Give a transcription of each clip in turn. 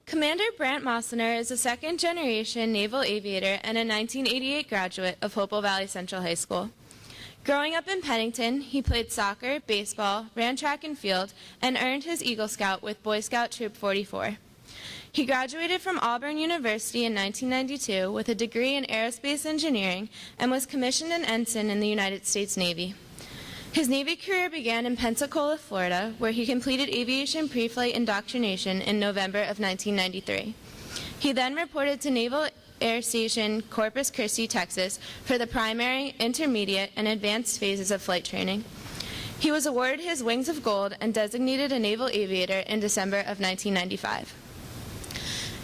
Commander Brandt Moslener is a second-generation naval aviator and a 1988 graduate of Hopewell Valley Central High School. Growing up in Pennington, he played soccer, baseball, ran track and field, and earned his Eagle Scout with Boy Scout Troop 44. He graduated from Auburn University in 1992 with a degree in aerospace engineering and was commissioned an ensign in the United States Navy. His Navy career began in Pensacola, Florida, where he completed aviation pre-flight indoctrination in November of 1993. He then reported to Naval Air Station Corpus Christi, Texas, for the primary, intermediate, and advanced phases of flight training. He was awarded his Wings of Gold and designated a naval aviator in December of 1995.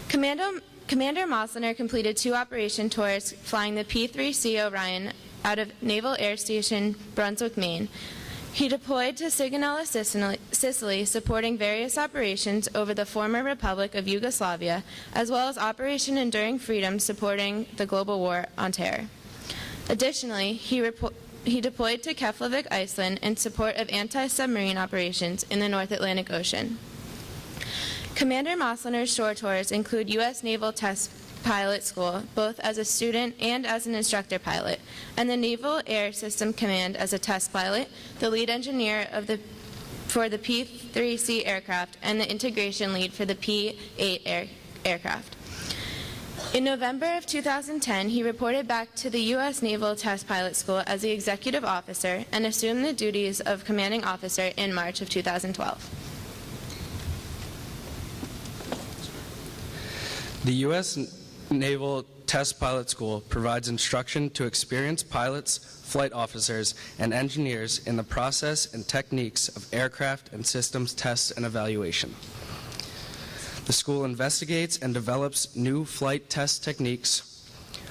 Commander Moslener completed 2 operation tours flying the P-3C Orion out of Naval Air Station Brunswick, Maine. He deployed to Sigonella, Sicily, supporting various operations over the former Republic of Yugoslavia, as well as Operation Enduring Freedom, supporting the global war on terror. Additionally, he deployed to Keflavik, Iceland, in support of anti-submarine operations in the North Atlantic Ocean. Commander Moslener's shore tours include U.S. Naval Test Pilot School, both as a student and as an instructor pilot, and the Naval Air System Command as a test pilot, the lead engineer for the P-3C aircraft, and the integration lead for the P-8 aircraft. In November of 2010, he reported back to the U.S. Naval Test Pilot School as the executive officer and assumed the duties of commanding officer in March of 2012. The U.S. Naval Test Pilot School provides instruction to experienced pilots, flight officers, and engineers in the process and techniques of aircraft and systems tests and evaluation. The school investigates and develops new flight test techniques,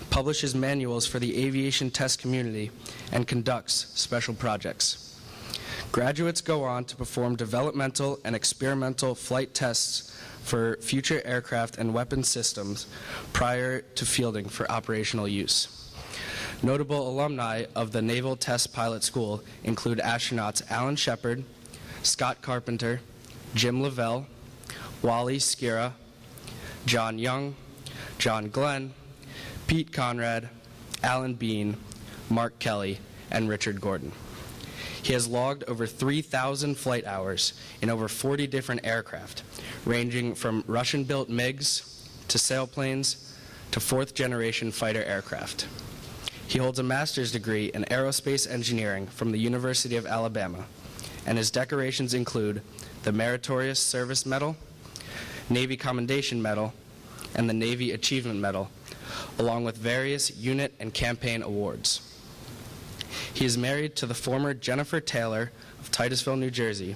publishes manuals for the aviation test community, and conducts special projects. Graduates go on to perform developmental and experimental flight tests for future aircraft and weapon systems prior to fielding for operational use. Notable alumni of the Naval Test Pilot School include astronauts Alan Shepard, Scott Carpenter, Jim Lavelle, Wally Skira, John Young, John Glenn, Pete Conrad, Alan Bean, Mark Kelly, and Richard Gordon. He has logged over 3,000 flight hours in over 40 different aircraft, ranging from Russian-built MiGs to sailplanes to fourth-generation fighter aircraft. He holds a master's degree in aerospace engineering from the University of Alabama, and his decorations include the Meritorious Service Medal, Navy Commendation Medal, and the Navy Achievement Medal, along with various unit and campaign awards. He is married to the former Jennifer Taylor of Titusville, New Jersey,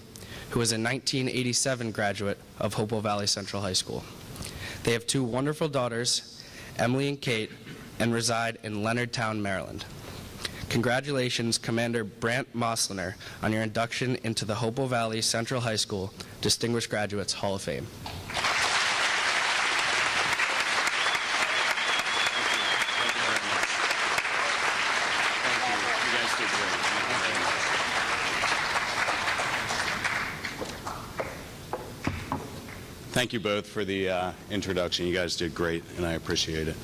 who is a 1987 graduate of Hopewell Valley Central High School. They have 2 wonderful daughters, Emily and Kate, and reside in Leonardtown, Maryland. Congratulations, Commander Brandt Moslener, on your induction into the Hopewell Valley Central High School Distinguished Graduates Hall of Fame. Thank you both for the introduction. You guys did great, and I appreciate it.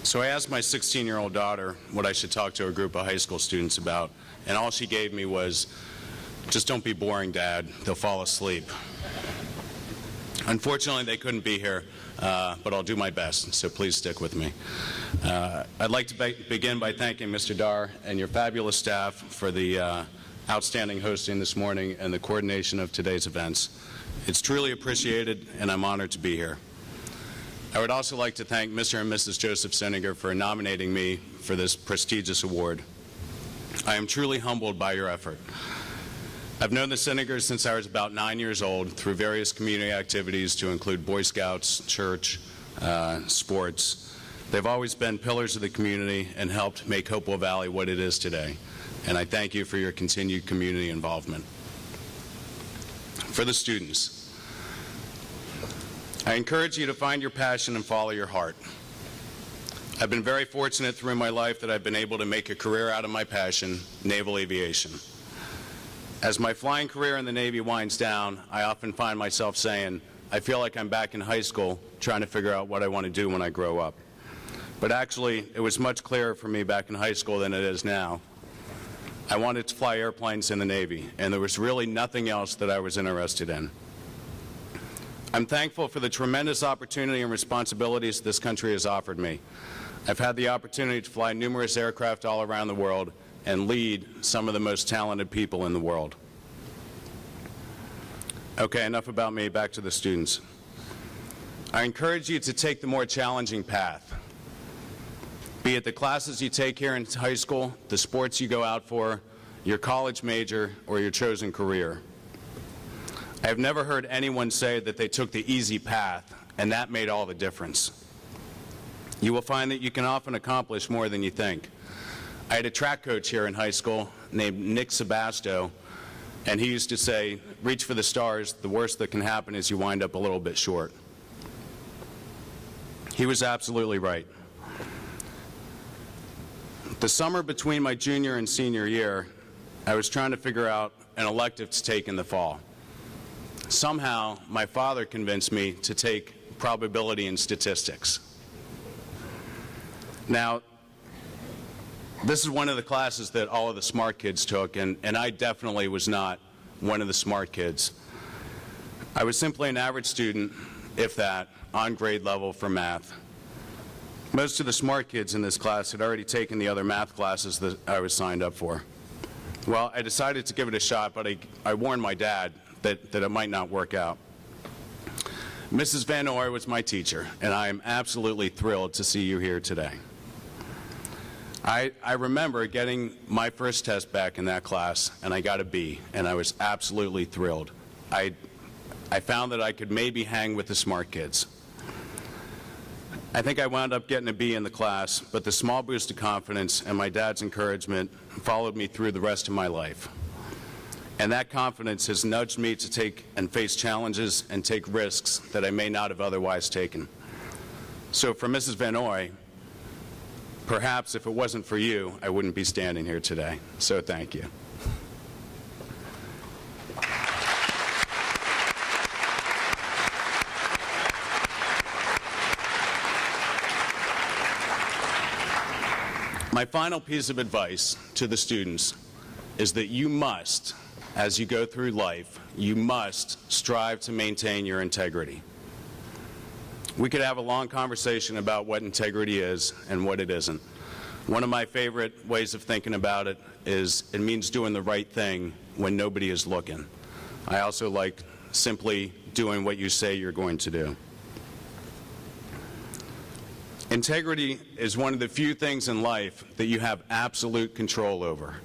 So I asked my 16-year-old daughter what I should talk to a group of high school students about, and all she gave me was, "Just don't be boring, Dad. They'll fall asleep." Unfortunately, they couldn't be here, but I'll do my best, so please stick with me. I'd like to begin by thanking Mr. Dar and your fabulous staff for the outstanding hosting this morning and the coordination of today's events. It's truly appreciated, and I'm honored to be here. I would also like to thank Mr. and Mrs. Joseph Sinninger for nominating me for this prestigious award. I am truly humbled by your effort. I've known the Sinningers since I was about 9 years old through various community activities to include Boy Scouts, church, sports. They've always been pillars of the community and helped make Hopewell Valley what it is today. And I thank you for your continued community involvement. For the students, I encourage you to find your passion and follow your heart. I've been very fortunate through my life that I've been able to make a career out of my passion, naval aviation. As my flying career in the Navy winds down, I often find myself saying, I feel like I'm back in high school trying to figure out what I want to do when I grow up. But actually, it was much clearer for me back in high school than it is now. I wanted to fly airplanes in the Navy, and there was really nothing else that I was interested in. I'm thankful for the tremendous opportunity and responsibilities this country has offered me. I've had the opportunity to fly numerous aircraft all around the world and lead some of the most talented people in the world. Okay, enough about me, back to the students. I encourage you to take the more challenging path. Be it the classes you take here in high school, the sports you go out for, your college major, or your chosen career. I have never heard anyone say that they took the easy path, and that made all the difference. You will find that you can often accomplish more than you think. I had a track coach here in high school named Nick Sebasto, and he used to say, reach for the stars, the worst that can happen is you wind up a little bit short. He was absolutely right. The summer between my junior and senior year, I was trying to figure out an elective to take in the fall. Somehow, my father convinced me to take probability and statistics. Now, this is one of the classes that all of the smart kids took, and I definitely was not one of the smart kids. I was simply an average student, if that, on grade level for math. Most of the smart kids in this class had already taken the other math classes that I was signed up for. Well, I decided to give it a shot, but I warned my dad that it might not work out. Mrs. Van Oy was my teacher, and I am absolutely thrilled to see you here today. I remember getting my first test back in that class, and I got a B, and I was absolutely thrilled. I found that I could maybe hang with the smart kids. I think I wound up getting a B in the class, but the small boost of confidence and my dad's encouragement followed me through the rest of my life. And that confidence has nudged me to take and face challenges and take risks that I may not have otherwise taken. So for Mrs. Van Oy, perhaps if it wasn't for you, I wouldn't be standing here today. So thank you. My final piece of advice to the students is that you must, as you go through life, you must strive to maintain your integrity. We could have a long conversation about what integrity is and what it isn't. One of my favorite ways of thinking about it is it means doing the right thing when nobody is looking. I also like simply doing what you say you're going to do. Integrity is one of the few things in life that you have absolute control over.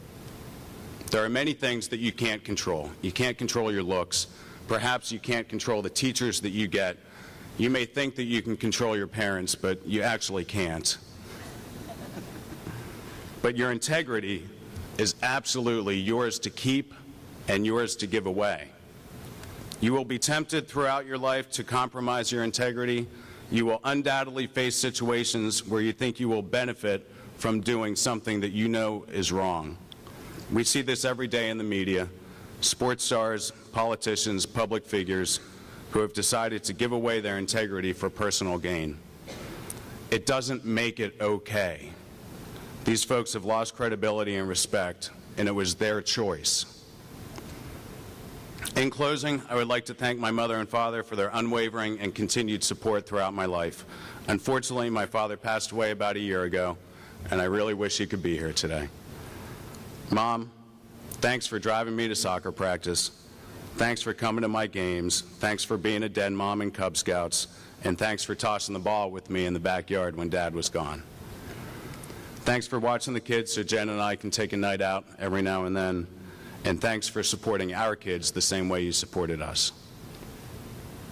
There are many things that you can't control. You can't control your looks. Perhaps you can't control the teachers that you get. You may think that you can control your parents, but you actually can't. But your integrity is absolutely yours to keep and yours to give away. You will be tempted throughout your life to compromise your integrity. You will undoubtedly face situations where you think you will benefit from doing something that you know is wrong. We see this every day in the media. Sports stars, politicians, public figures who have decided to give away their integrity for personal gain. It doesn't make it okay. These folks have lost credibility and respect, and it was their choice. In closing, I would like to thank my mother and father for their unwavering and continued support throughout my life. Unfortunately, my father passed away about a year ago, and I really wish he could be here today. Mom, thanks for driving me to soccer practice. Thanks for coming to my games. Thanks for being a den mom in Cub Scouts. And thanks for tossing the ball with me in the backyard when Dad was gone. Thanks for watching the kids so Jen and I can take a night out every now and then. And thanks for supporting our kids the same way you supported us.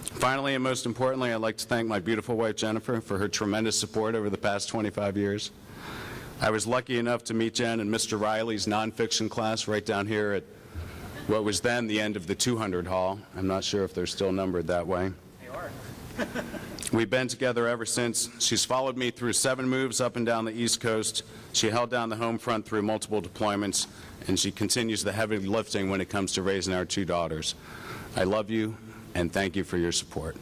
Finally, and most importantly, I'd like to thank my beautiful wife, Jennifer, for her tremendous support over the past 25 years. I was lucky enough to meet Jen in Mr. Riley's nonfiction class right down here at what was then the end of the 200 hall. I'm not sure if they're still numbered that way. They are. We've been together ever since. She's followed me through 7 moves up and down the East Coast. She held down the home front through multiple deployments, and she continues the heavy lifting when it comes to raising our 2 daughters. I love you, and thank you for your support.